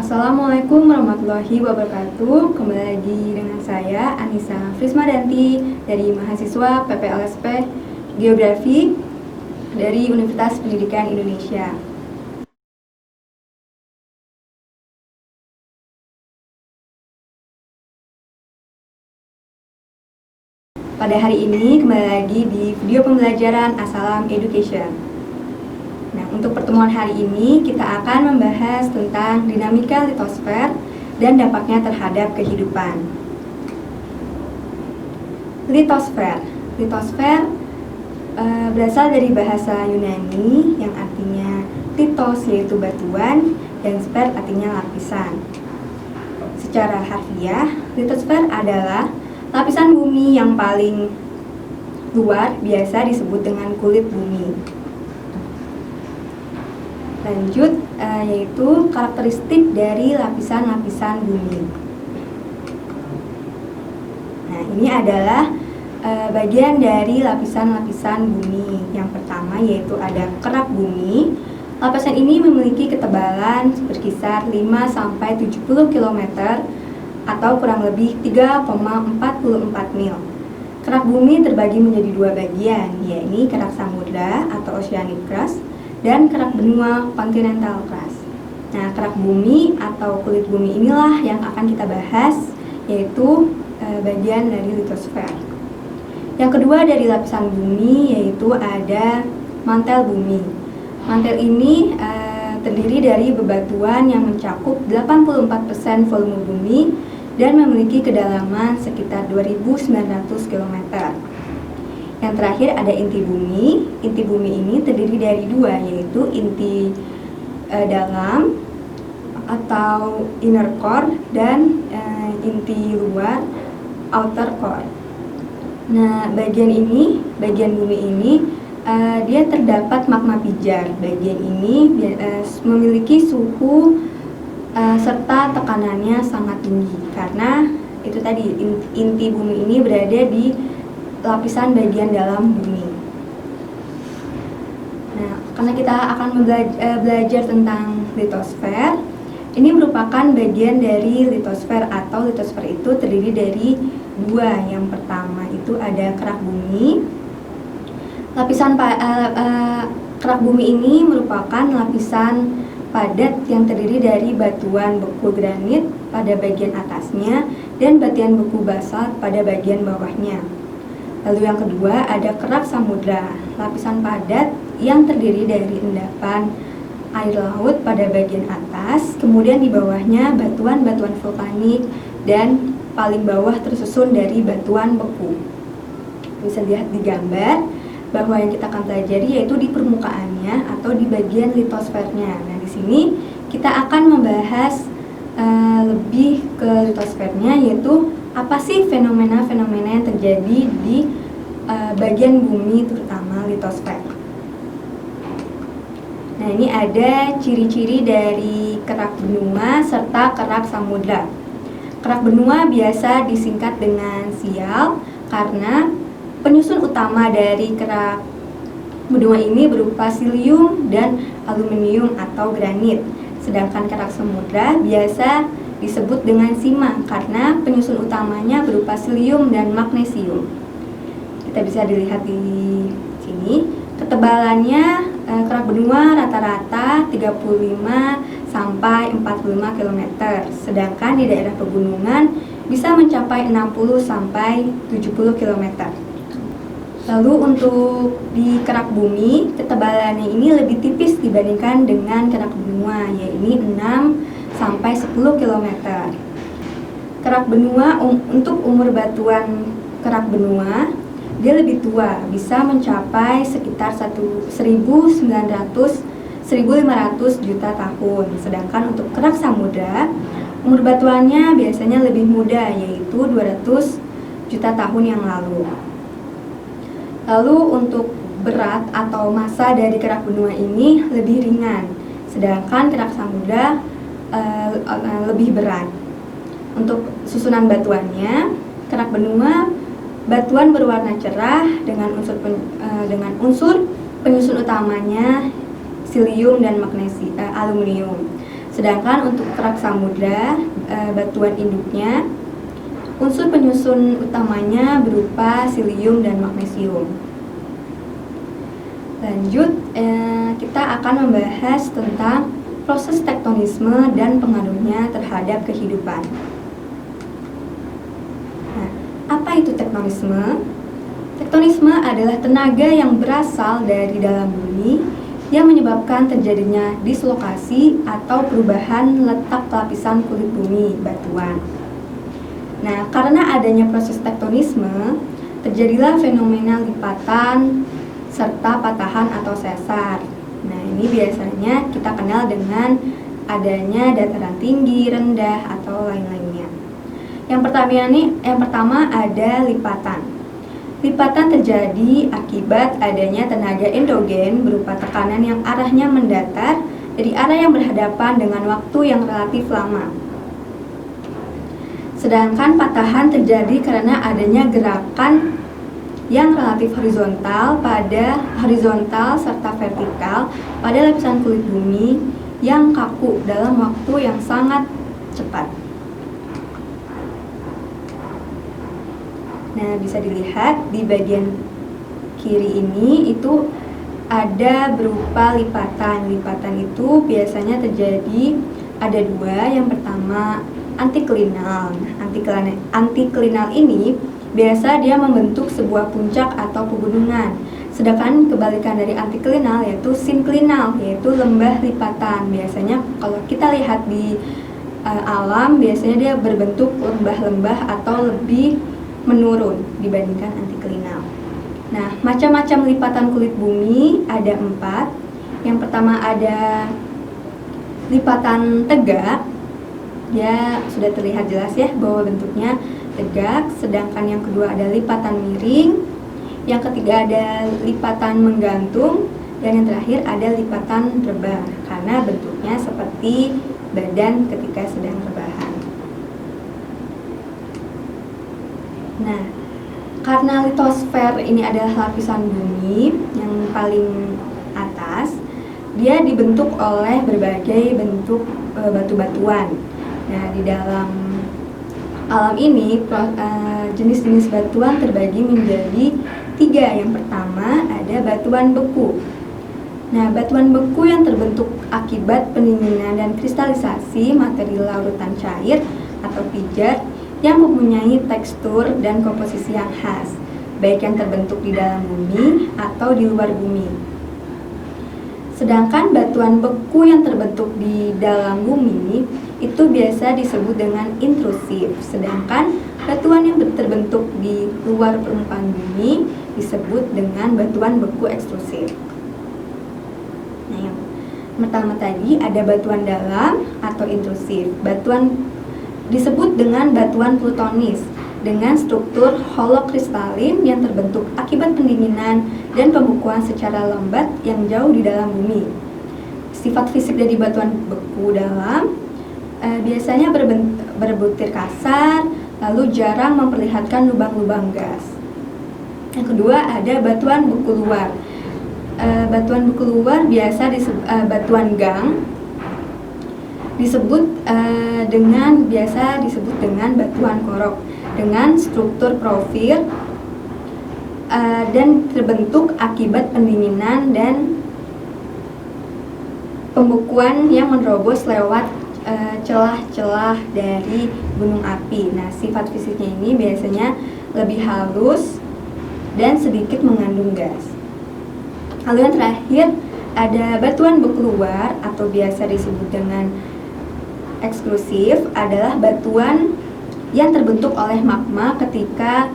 Assalamualaikum warahmatullahi wabarakatuh. Kembali lagi dengan saya Anissa Frismadanti dari mahasiswa PPLSP Geografi dari Universitas Pendidikan Indonesia. Pada hari ini kembali lagi di video pembelajaran Assalam Education. Nah, untuk pertemuan hari ini kita akan membahas tentang dinamika litosfer dan dampaknya terhadap kehidupan. Litosfer berasal dari bahasa Yunani yang artinya litos yaitu batuan dan sfer artinya lapisan. Secara harfiah, litosfer adalah lapisan bumi yang paling luar, biasa disebut dengan kulit bumi. Lanjut, yaitu karakteristik dari lapisan-lapisan bumi. Nah, ini adalah bagian dari lapisan-lapisan bumi. Yang pertama yaitu ada kerak bumi. Lapisan ini memiliki ketebalan berkisar 5-70 km atau kurang lebih 3,44 mil. Kerak bumi terbagi menjadi dua bagian, yakni kerak samudra atau oceanic crust dan kerak benua continental crust. Nah, kerak bumi atau kulit bumi inilah yang akan kita bahas, yaitu bagian dari litosfer. Yang kedua dari lapisan bumi yaitu ada mantel bumi. Mantel ini terdiri dari bebatuan yang mencakup 84% volume bumi dan memiliki kedalaman sekitar 2.900 km. Yang terakhir ada inti bumi. Inti bumi ini terdiri dari dua, yaitu inti dalam atau inner core dan inti luar outer core. Nah, bagian bumi ini dia terdapat magma pijar. Bagian ini memiliki suhu serta tekanannya sangat tinggi karena itu tadi inti bumi ini berada di lapisan bagian dalam bumi. Nah, karena kita akan belajar tentang litosfer, ini merupakan bagian dari litosfer atau litosfer itu terdiri dari dua. Yang pertama itu ada kerak bumi. Lapisan kerak bumi ini merupakan lapisan padat yang terdiri dari batuan beku granit pada bagian atasnya dan batuan beku basalt pada bagian bawahnya. Lalu yang kedua ada kerak samudra, lapisan padat yang terdiri dari endapan air laut pada bagian atas, kemudian di bawahnya batuan-batuan vulkanik dan paling bawah tersusun dari batuan beku. Bisa lihat di gambar bahwa yang kita akan pelajari yaitu di permukaannya atau di bagian litosfernya. Nah, di sini kita akan membahas lebih ke litosfernya, yaitu apa sih fenomena-fenomena yang terjadi di bagian bumi terutama litosfer. Nah, ini ada ciri-ciri dari kerak benua serta kerak samudra. Kerak benua biasa disingkat dengan sial karena penyusun utama dari kerak benua ini berupa silium dan aluminium atau granit. Sedangkan kerak samudra biasa disebut dengan sima karena penyusun utamanya berupa silium dan magnesium. Kita bisa dilihat di sini. Ketebalannya kerak benua rata-rata 35 sampai 45 km. Sedangkan di daerah pegunungan bisa mencapai 60 sampai 70 km. Lalu untuk di kerak bumi, ketebalannya ini lebih tipis dibandingkan dengan kerak benua, yaitu 6 sampai 10 km. Kerak benua untuk umur batuan kerak benua, dia lebih tua, bisa mencapai sekitar 1.500 juta tahun. Sedangkan untuk kerak samudra, umur batuannya biasanya lebih muda, yaitu 200 juta tahun yang lalu. Lalu untuk berat atau massa dari kerak benua ini lebih ringan, sedangkan kerak samudra lebih berat. Untuk susunan batuannya, kerak benua batuan berwarna cerah dengan unsur penyusun utamanya silium dan aluminium. Sedangkan untuk kerak samudra, batuan induknya, unsur penyusun utamanya berupa silium dan magnesium. Lanjut, kita akan membahas tentang proses tektonisme dan pengaruhnya terhadap kehidupan. Nah, apa itu tektonisme? Tektonisme adalah tenaga yang berasal dari dalam bumi yang menyebabkan terjadinya dislokasi atau perubahan letak lapisan kulit bumi batuan. Nah, karena adanya proses tektonisme, terjadilah fenomena lipatan serta patahan atau sesar. Nah, ini biasanya kita kenal dengan adanya dataran tinggi, rendah, atau lain-lainnya. Yang pertama ada lipatan. Lipatan terjadi akibat adanya tenaga endogen berupa tekanan yang arahnya mendatar dari arah yang berhadapan dengan waktu yang relatif lama. Sedangkan patahan terjadi karena adanya gerakan yang relatif horizontal serta vertikal pada lapisan kulit bumi yang kaku dalam waktu yang sangat cepat. Nah, bisa dilihat di bagian kiri ini itu ada berupa lipatan. Lipatan itu biasanya terjadi ada dua. Yang pertama antiklinal. Antiklinal ini biasa dia membentuk sebuah puncak atau pegunungan. Sedangkan kebalikan dari antiklinal yaitu sinklinal, yaitu lembah lipatan. Biasanya kalau kita lihat di alam biasanya dia berbentuk lembah-lembah atau lebih menurun dibandingkan antiklinal. Nah, macam-macam lipatan kulit bumi ada 4. Yang pertama ada lipatan tegak. Dia sudah terlihat jelas ya bahwa bentuknya tegak. Sedangkan yang kedua ada lipatan miring. Yang ketiga ada lipatan menggantung. Dan yang terakhir ada lipatan rebah karena bentuknya seperti badan ketika sedang rebahan. Nah, karena litosfer ini adalah lapisan bumi yang paling atas, dia dibentuk oleh berbagai bentuk batu-batuan. Nah, di dalam alam ini jenis-jenis batuan terbagi menjadi 3. Yang pertama ada batuan beku. Nah, batuan beku yang terbentuk akibat pendinginan dan kristalisasi materi larutan cair atau pijar yang mempunyai tekstur dan komposisi yang khas, baik yang terbentuk di dalam bumi atau di luar bumi. Sedangkan batuan beku yang terbentuk di dalam bumi itu biasa disebut dengan intrusif, sedangkan batuan yang terbentuk di luar permukaan bumi disebut dengan batuan beku ekstrusif. Nah, yang pertama tadi ada batuan dalam atau intrusif. Batuan disebut dengan batuan plutonis dengan struktur holokristalin yang terbentuk akibat pendinginan dan pembekuan secara lambat yang jauh di dalam bumi. Sifat fisik dari batuan beku dalam biasanya berbutir kasar, lalu jarang memperlihatkan lubang-lubang gas. Yang kedua ada batuan beku luar. Batuan beku luar biasa disebut batuan gang. Biasa disebut dengan batuan korok dengan struktur profil dan terbentuk akibat pendinginan dan pembekuan yang menerobos lewat celah-celah dari gunung api. Nah, sifat fisiknya ini biasanya lebih halus dan sedikit mengandung gas. Lalu yang terakhir ada batuan beku luar atau biasa disebut dengan eksklusif, adalah batuan yang terbentuk oleh magma ketika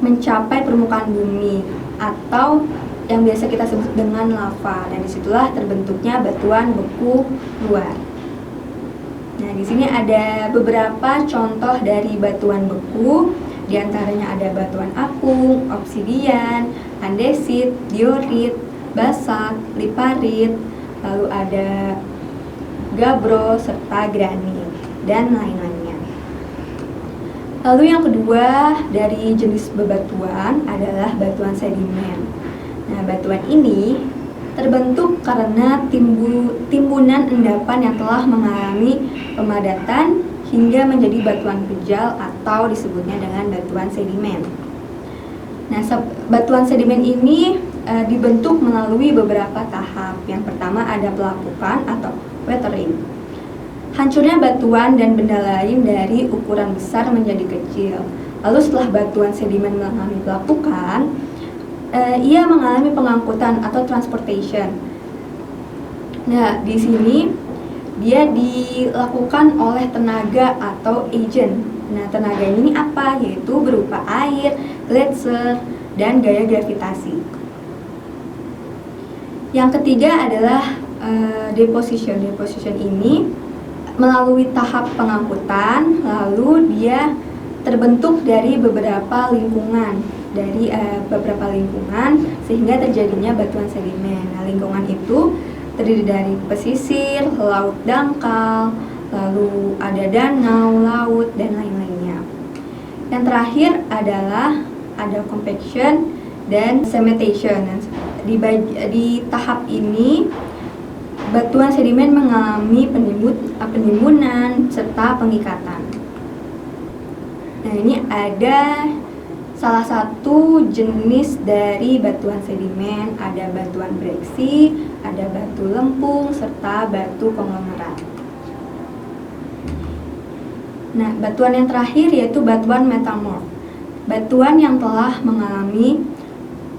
mencapai permukaan bumi atau yang biasa kita sebut dengan lava. Dan disitulah terbentuknya batuan beku luar. Nah, di sini ada beberapa contoh dari batuan beku. Di antaranya ada batuan apung, obsidian, andesit, diorit, basalt, liparit, lalu ada gabbro serta granit dan lain-lainnya. Lalu yang kedua dari jenis bebatuan adalah batuan sedimen. Nah, batuan ini terbentuk karena timbunan endapan yang telah mengalami pemadatan hingga menjadi batuan pejal atau disebutnya dengan batuan sedimen. Nah, batuan sedimen ini dibentuk melalui beberapa tahap. Yang pertama ada pelapukan atau weathering. Hancurnya batuan dan benda lain dari ukuran besar menjadi kecil. Lalu setelah batuan sedimen mengalami pelapukan, ia mengalami pengangkutan atau transportation. Nah, di sini dia dilakukan oleh tenaga atau agent. Nah, tenaga ini apa? Yaitu berupa air, gletser, dan gaya gravitasi. Yang ketiga adalah deposition. Deposition ini melalui tahap pengangkutan, lalu dia terbentuk dari beberapa lingkungan, sehingga terjadinya batuan sedimen. Nah, lingkungan itu terdiri dari pesisir, laut dangkal, lalu ada danau, laut, dan lain-lainnya. Yang terakhir adalah ada compaction dan cementation. Di tahap ini batuan sedimen mengalami penimbunan serta pengikatan. Nah, ini ada salah satu jenis dari batuan sedimen, ada batuan breksi, ada batu lempung, serta batu konglomerat. Nah, batuan yang terakhir yaitu batuan metamorf. Batuan yang telah mengalami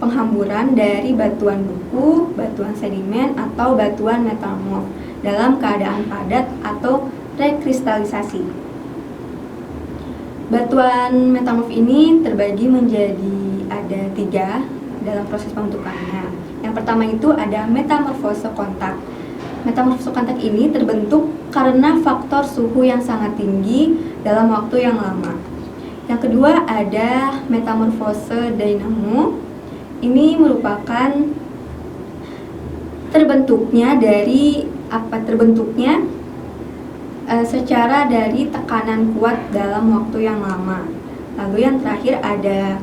penghamburan dari batuan beku, batuan sedimen, atau batuan metamorf dalam keadaan padat atau rekristalisasi. Batuan metamorf ini terbagi menjadi ada 3 dalam proses pembentukannya. Yang pertama itu ada metamorfose kontak. Metamorfose kontak ini terbentuk karena faktor suhu yang sangat tinggi dalam waktu yang lama. Yang kedua ada metamorfose dynamo. Ini merupakan terbentuknya secara dari tekanan kuat dalam waktu yang lama. Lalu yang terakhir ada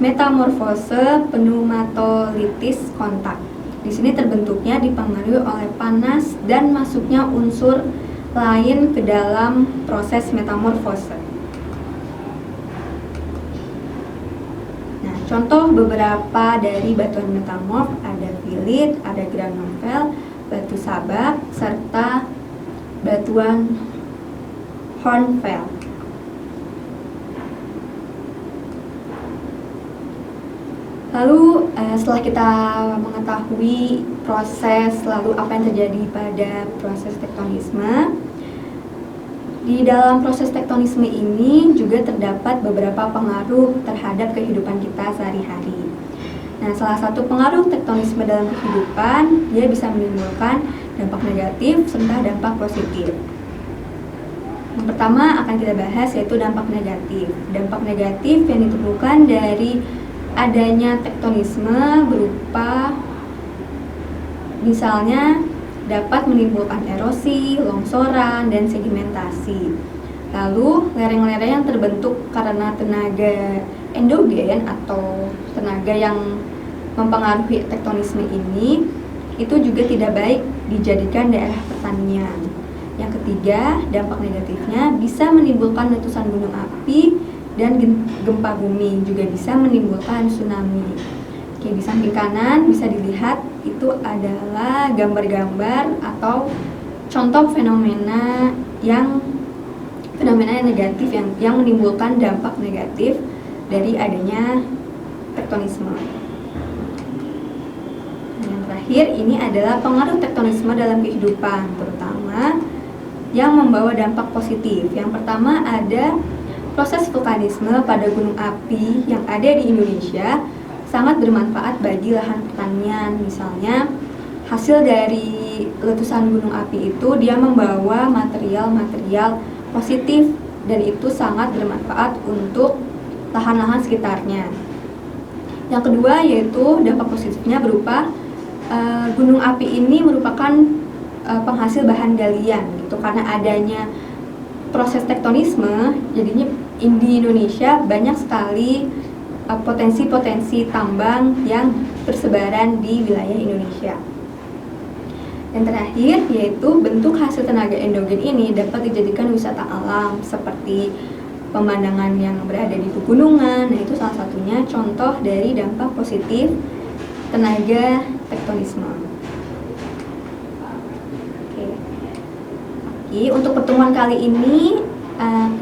metamorfose pneumatolitis kontak. Di sini terbentuknya dipengaruhi oleh panas dan masuknya unsur lain ke dalam proses metamorfose. Nah, contoh beberapa dari batuan metamorf ada filit, ada granovel, batu sabak, serta batuan hornfels. Lalu setelah kita mengetahui proses lalu apa yang terjadi pada proses tektonisme, di dalam proses tektonisme ini juga terdapat beberapa pengaruh terhadap kehidupan kita sehari-hari. Nah, salah satu pengaruh tektonisme dalam kehidupan, dia bisa menimbulkan dampak negatif serta dampak positif. Yang pertama akan kita bahas yaitu dampak negatif. Dampak negatif yang ditemukan dari adanya tektonisme berupa misalnya dapat menimbulkan erosi, longsoran, dan sedimentasi. Lalu lereng-lereng yang terbentuk karena tenaga endogen atau tenaga yang mempengaruhi tektonisme ini itu juga tidak baik dijadikan daerah pertanian. Yang ketiga, dampak negatifnya bisa menimbulkan letusan gunung api dan gempa bumi, juga bisa menimbulkan tsunami. Oke, di samping kanan bisa dilihat itu adalah gambar-gambar atau contoh fenomena yang negatif yang menimbulkan dampak negatif dari adanya tektonisme. Yang terakhir ini adalah pengaruh tektonisme dalam kehidupan, terutama yang membawa dampak positif. Yang pertama ada proses vulkanisme pada gunung api yang ada di Indonesia sangat bermanfaat bagi lahan pertanian. Misalnya, hasil dari letusan gunung api itu dia membawa material-material positif dan itu sangat bermanfaat untuk lahan-lahan sekitarnya. Yang kedua yaitu dampak positifnya berupa gunung api ini merupakan penghasil bahan galian gitu, karena adanya proses tektonisme jadinya di Indonesia banyak sekali potensi-potensi tambang yang bersebaran di wilayah Indonesia. Dan terakhir, yaitu bentuk hasil tenaga endogen ini dapat dijadikan wisata alam seperti pemandangan yang berada di pegunungan. Nah, itu salah satunya contoh dari dampak positif tenaga tektonisme. Oke, untuk pertemuan kali ini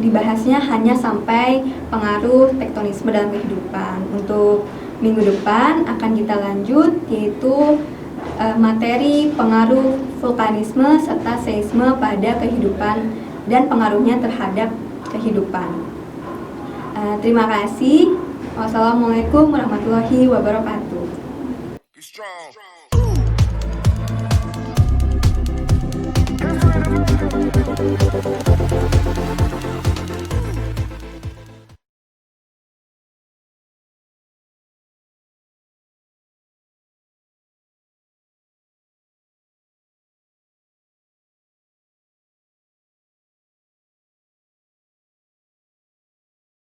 dibahasnya hanya sampai pengaruh tektonisme dalam kehidupan. Untuk minggu depan akan kita lanjut, yaitu materi pengaruh vulkanisme serta seisme pada kehidupan dan pengaruhnya terhadap kehidupan. Terima kasih. Wassalamualaikum warahmatullahi wabarakatuh.